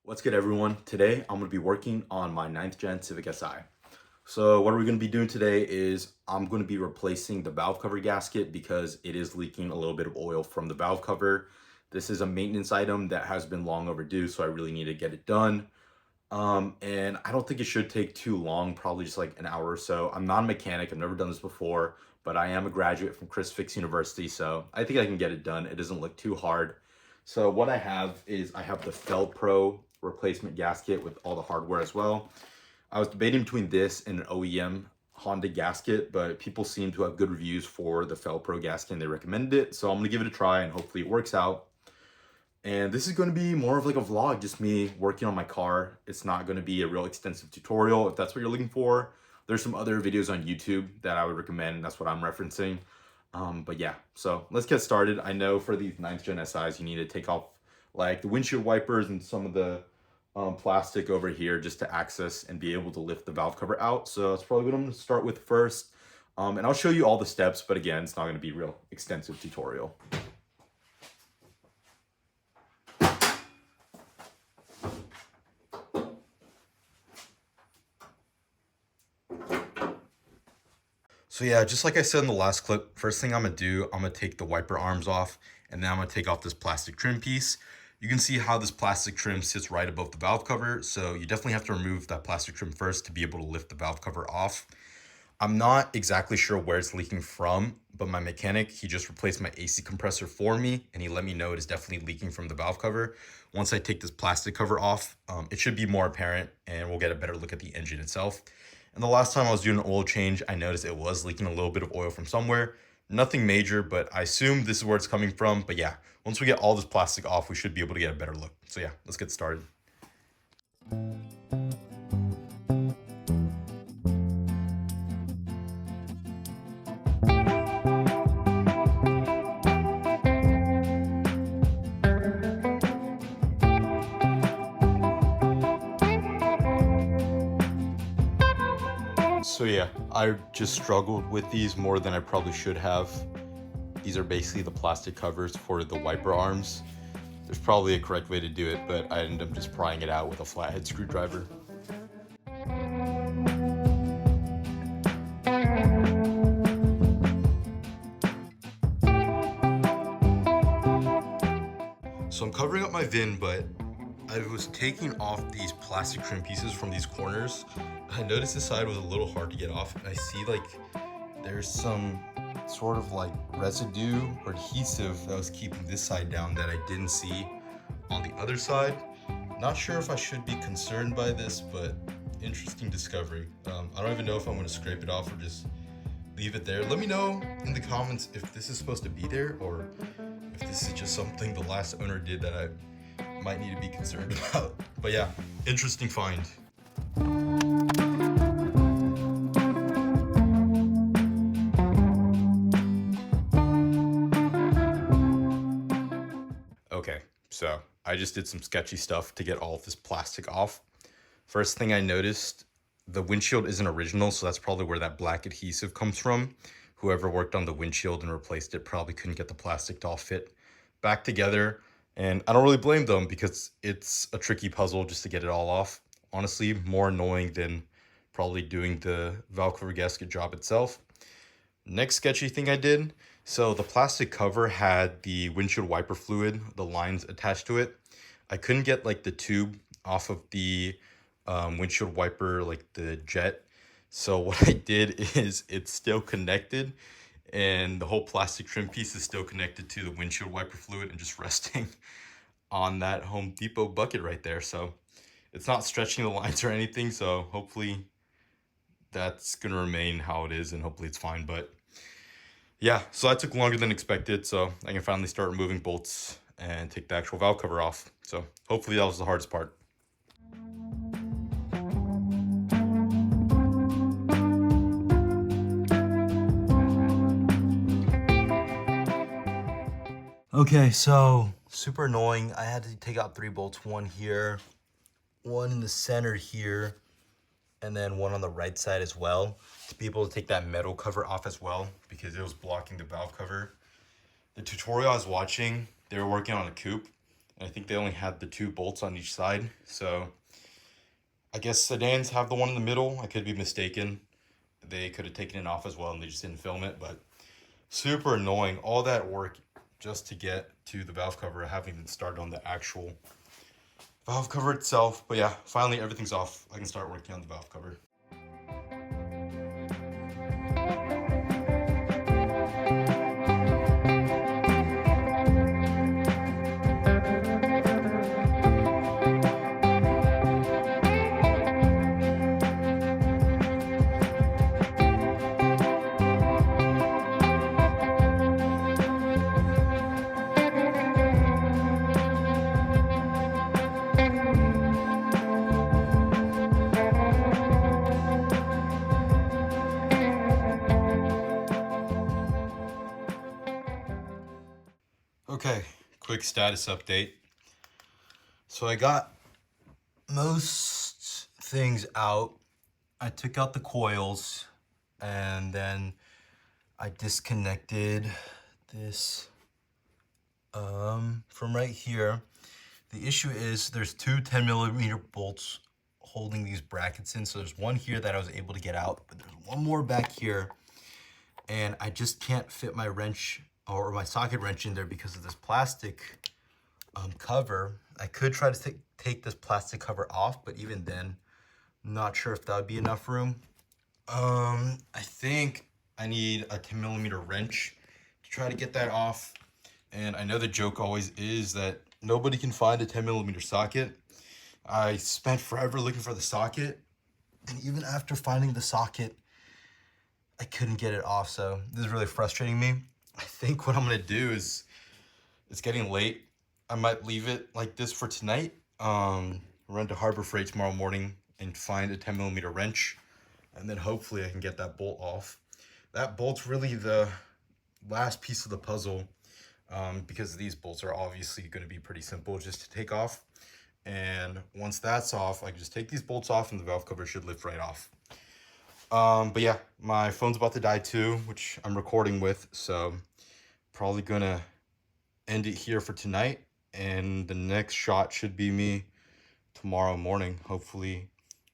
What's good, everyone? Today I'm going to be working on my 9th gen Civic Si. So what we're going to be doing today is I'm going to be replacing the valve cover gasket because it is leaking a little bit of oil from the valve cover. This is a maintenance item that has been long overdue, so I really need to get it done. And I don't think it should take too long, probably just like an hour or so. I'm not a mechanic, I've never done this before, but I am a graduate from Chris Fix University, so I think I can get it done. It doesn't look too hard. So what I have is I have the Fel Pro replacement gasket with all the hardware as well. I was debating between this and an OEM Honda gasket, but people seem to have good reviews for the Fel Pro gasket and they recommended it. So I'm gonna give it a try and hopefully it works out. And this is going to be more of like a vlog, just me working on my car. It's not going to be a real extensive tutorial if that's what you're looking for. There's some other videos on YouTube that I would recommend. That's what I'm referencing. But yeah, so let's get started. I know for these 9th gen SIs, you need to take off like the windshield wipers and some of the plastic over here just to access and be able to lift the valve cover out. So that's probably what I'm going to start with first. And I'll show you all the steps, but again, it's not going to be a real extensive tutorial. So yeah, just like I said in the last clip, first thing I'm gonna do, I'm gonna take the wiper arms off, and then I'm gonna take off this plastic trim piece. You can see how this plastic trim sits right above the valve cover, so you definitely have to remove that plastic trim first to be able to lift the valve cover off. I'm not exactly sure where it's leaking from, but my mechanic, he just replaced my AC compressor for me, and he let me know it is definitely leaking from the valve cover. Once I take this plastic cover off, it should be more apparent, and we'll get a better look at the engine itself. And the last time I was doing an oil change, I noticed it was leaking a little bit of oil from somewhere. Nothing major, but I assume this is where it's coming from. But yeah, once we get all this plastic off, we should be able to get a better look. So yeah, let's get started. So yeah, I just struggled with these more than I probably should have. These are basically the plastic covers for the wiper arms. There's probably a correct way to do it, but I ended up just prying it out with a flathead screwdriver. So I'm covering up my VIN, but I was taking off these plastic trim pieces from these corners. I noticed this side was a little hard to get off. I see like there's some sort of like residue or adhesive that was keeping this side down that I didn't see on the other side. Not sure if I should be concerned by this, but interesting discovery. I don't even know if I'm gonna scrape it off or just leave it there. Let me know in the comments if this is supposed to be there or if this is just something the last owner did that I might need to be concerned about. But yeah, interesting find. Okay, so I just did some sketchy stuff to get all of this plastic off. First thing I noticed, the windshield isn't original, so that's probably where that black adhesive comes from. Whoever worked on the windshield and replaced it probably couldn't get the plastic to all fit back together. And I don't really blame them because it's a tricky puzzle just to get it all off. Honestly, more annoying than probably doing the valve cover gasket job itself. Next sketchy thing I did, so the plastic cover had the windshield wiper fluid, the lines attached to it. I couldn't get like the tube off of the windshield wiper, like the jet. So what I did is it's still connected and the whole plastic trim piece is still connected to the windshield wiper fluid and just resting on that Home Depot bucket right there. So it's not stretching the lines or anything. So hopefully that's gonna remain how it is and hopefully it's fine. But yeah, so that took longer than expected. So I can finally start removing bolts and take the actual valve cover off. So hopefully that was the hardest part. Okay, so super annoying. I had to take out 3 bolts, one here, one in the center here, and then one on the right side as well, to be able to take that metal cover off as well because it was blocking the valve cover. The tutorial I was watching, they were working on a coupe, And I think they only had the 2 bolts on each side. So I guess sedans have the one in the middle. I could be mistaken. They could have taken it off as well and they just didn't film it, but super annoying. All that work just to get to the valve cover. I haven't even started on the actual valve cover itself. But yeah, finally everything's off. I can start working on the valve cover. Okay, quick status update. So I got most things out. I took out the coils and then I disconnected this from right here. The issue is there's 2 10mm bolts holding these brackets in. So there's one here that I was able to get out, but there's one more back here. And I just can't fit my wrench or my socket wrench in there because of this plastic cover. I could try to take this plastic cover off, but even then, I'm not sure if that would be enough room. I think I need a 10mm wrench to try to get that off. And I know the joke always is that nobody can find a 10mm socket. I spent forever looking for the socket, and even after finding the socket, I couldn't get it off. So this is really frustrating me. I think what I'm gonna do is, it's getting late. I might leave it like this for tonight. Run to Harbor Freight tomorrow morning and find a 10mm wrench, and then hopefully I can get that bolt off. That bolt's really the last piece of the puzzle, because these bolts are obviously going to be pretty simple just to take off. And once that's off, I can just take these bolts off and the valve cover should lift right off. But yeah, my phone's about to die too, which I'm recording with, so probably gonna end it here for tonight, and the next shot should be me tomorrow morning, hopefully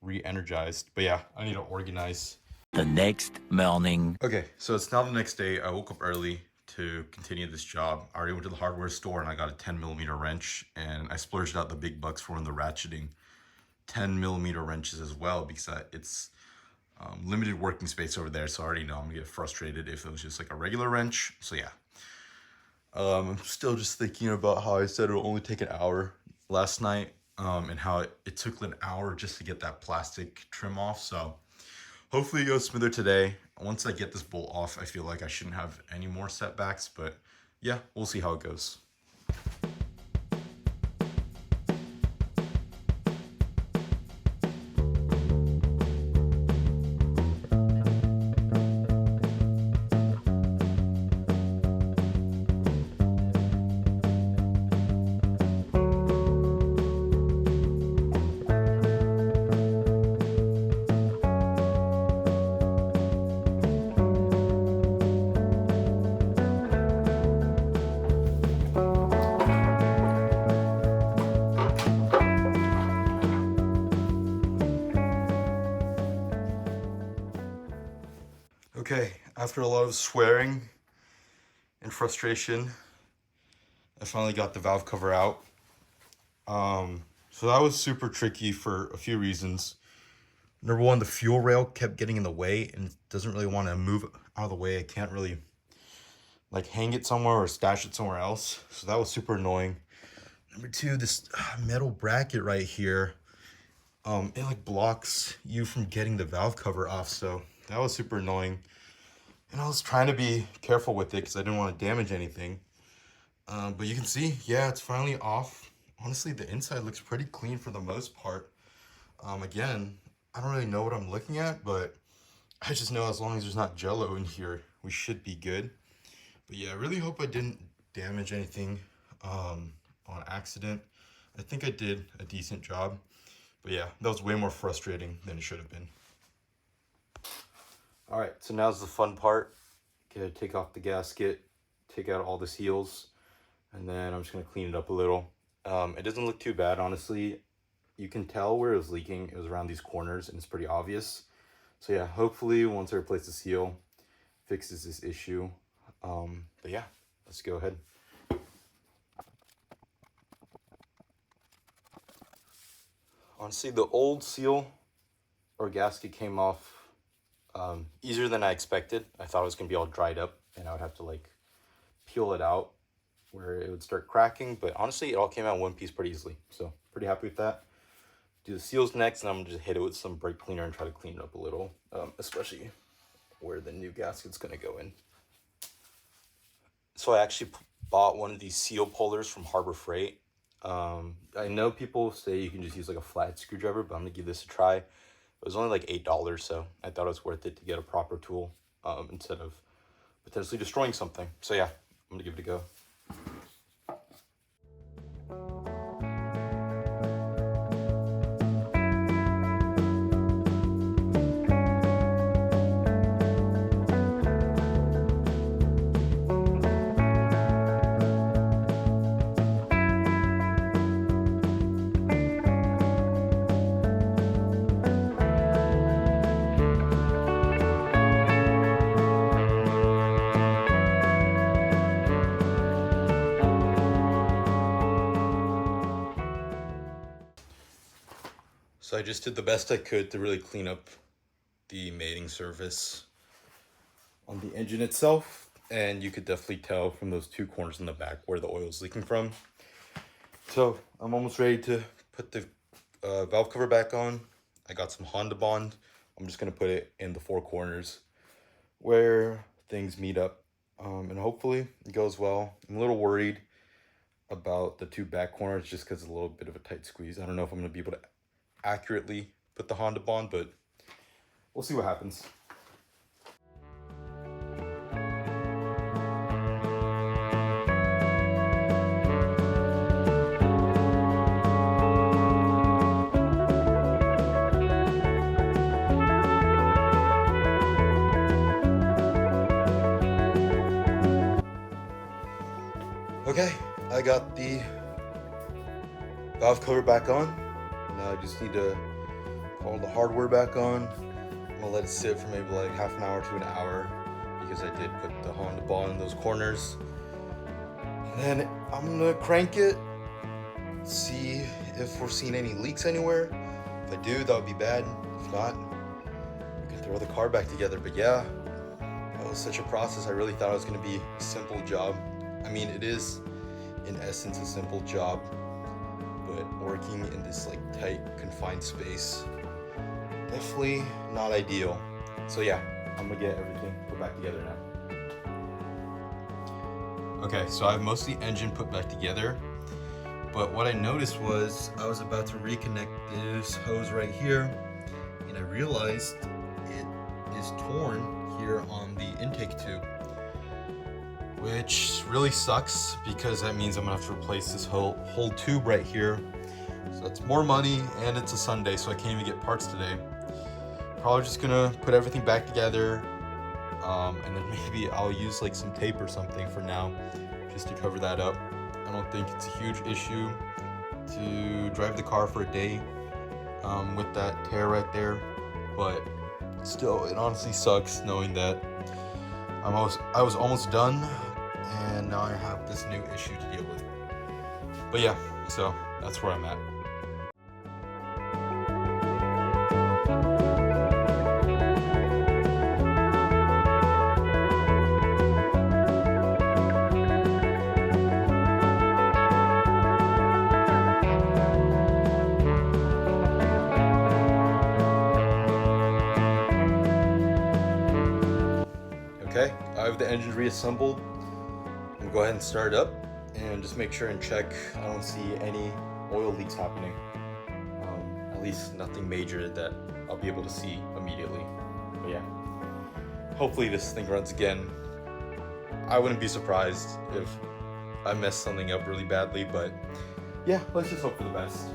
re-energized. But yeah, I need to organize. The next morning. Okay, so it's now the next day. I woke up early to continue this job. I already went to the hardware store and I got a 10mm wrench, and I splurged out the big bucks for one of the ratcheting 10mm wrenches as well, because it's limited working space over there, so I already know I'm gonna get frustrated if it was just like a regular wrench. So yeah, I'm still just thinking about how I said it'll only take an hour last night, and how it took an hour just to get that plastic trim off. So hopefully it goes smoother today. Once I get this bolt off, I feel like I shouldn't have any more setbacks, but yeah, we'll see how it goes. Okay, after a lot of swearing and frustration, I finally got the valve cover out. So that was super tricky for a few reasons. Number one, the fuel rail kept getting in the way and it doesn't really want to move out of the way. I can't really like hang it somewhere or stash it somewhere else. So that was super annoying. Number two, this metal bracket right here, it like blocks you from getting the valve cover off. So that was super annoying. And I was trying to be careful with it because I didn't want to damage anything. But you can see, yeah, it's finally off. Honestly, the inside looks pretty clean for the most part. Again, I don't really know what I'm looking at, but I just know as long as there's not jello in here, we should be good. But yeah, I really hope I didn't damage anything on accident. I think I did a decent job. But yeah, that was way more frustrating than it should have been. All right, so now's the fun part. Okay, take off the gasket, take out all the seals, and then I'm just gonna clean it up a little. It doesn't look too bad, honestly. You can tell where it was leaking. It was around these corners, and it's pretty obvious. So yeah, hopefully once I replace the seal, fixes this issue. But yeah, let's go ahead. Honestly, the old seal or gasket came off easier than I expected. I thought it was gonna be all dried up, and I would have to like peel it out where it would start cracking. But honestly, it all came out in one piece pretty easily. So pretty happy with that. Do the seals next, and I'm gonna just hit it with some brake cleaner and try to clean it up a little, especially where the new gasket's gonna go in. So I actually bought one of these seal pullers from Harbor Freight. I know people say you can just use like a flat screwdriver, but I'm gonna give this a try. It was only like $8, so I thought it was worth it to get a proper tool instead of potentially destroying something. So yeah, I'm gonna give it a go. So I just did the best I could to really clean up the mating surface on the engine itself, and you could definitely tell from those two corners in the back where the oil is leaking from. So I'm almost ready to put the valve cover back on. I got some Honda Bond. I'm just gonna put it in the four corners where things meet up, and hopefully it goes well. I'm a little worried about the two back corners just because it's a little bit of a tight squeeze. I don't know if I'm gonna be able to accurately put the Honda Bond, but we'll see what happens. Okay, I got the valve cover back on. Now I just need to put all the hardware back on. I'm gonna let it sit for maybe like half an hour to an hour because I did put the Honda Bond in those corners. And then I'm gonna crank it, see if we're seeing any leaks anywhere. If I do, that would be bad. If not, we can throw the car back together. But yeah, that was such a process. I really thought it was gonna be a simple job. I mean, it is in essence a simple job, but working in this like tight confined space, definitely not ideal. So yeah, I'm gonna get everything put back together now. Okay, so I have most of the engine put back together, but what I noticed was I was about to reconnect this hose right here, and I realized it is torn here on the intake tube, which really sucks because that means I'm gonna have to replace this whole tube right here. So it's more money, and it's a Sunday, so I can't even get parts today. Probably just gonna put everything back together, and then maybe I'll use like some tape or something for now, just to cover that up. I don't think it's a huge issue to drive the car for a day with that tear right there, but still, it honestly sucks knowing that I was almost done, and now I have this new issue to deal with. But yeah, so that's where I'm at. Okay, I have the engine reassembled. I'm gonna go ahead and start it up and just make sure and check I don't see any oil leaks happening. At least nothing major that I'll be able to see immediately. But yeah, hopefully this thing runs again. I wouldn't be surprised if I messed something up really badly, but yeah, let's just hope for the best.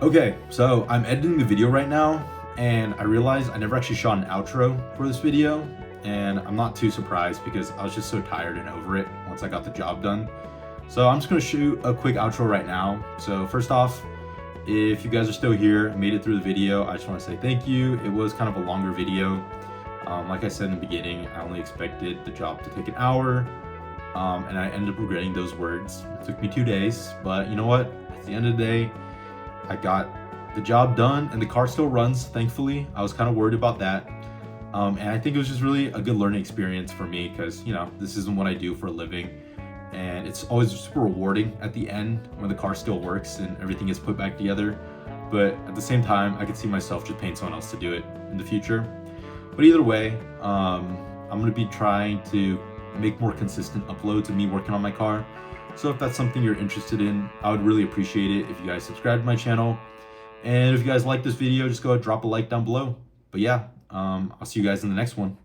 Okay, so I'm editing the video right now, and I realized I never actually shot an outro for this video, and I'm not too surprised because I was just so tired and over it once I got the job done. So I'm just gonna shoot a quick outro right now. So first off, if you guys are still here and made it through the video, I just want to say thank you. It was kind of a longer video. Like I said in the beginning, I only expected the job to take an hour, and I ended up regretting those words. It took me 2 days, but you know what? At the end of the day, I got the job done and the car still runs, thankfully. I was kind of worried about that. And I think it was just really a good learning experience for me because, you know, this isn't what I do for a living. And it's always super rewarding at the end when the car still works and everything gets put back together. But at the same time, I could see myself just paying someone else to do it in the future. But either way, I'm going to be trying to make more consistent uploads of me working on my car. So if that's something you're interested in, I would really appreciate it if you guys subscribe to my channel. And if you guys like this video, just go ahead and drop a like down below. But yeah, I'll see you guys in the next one.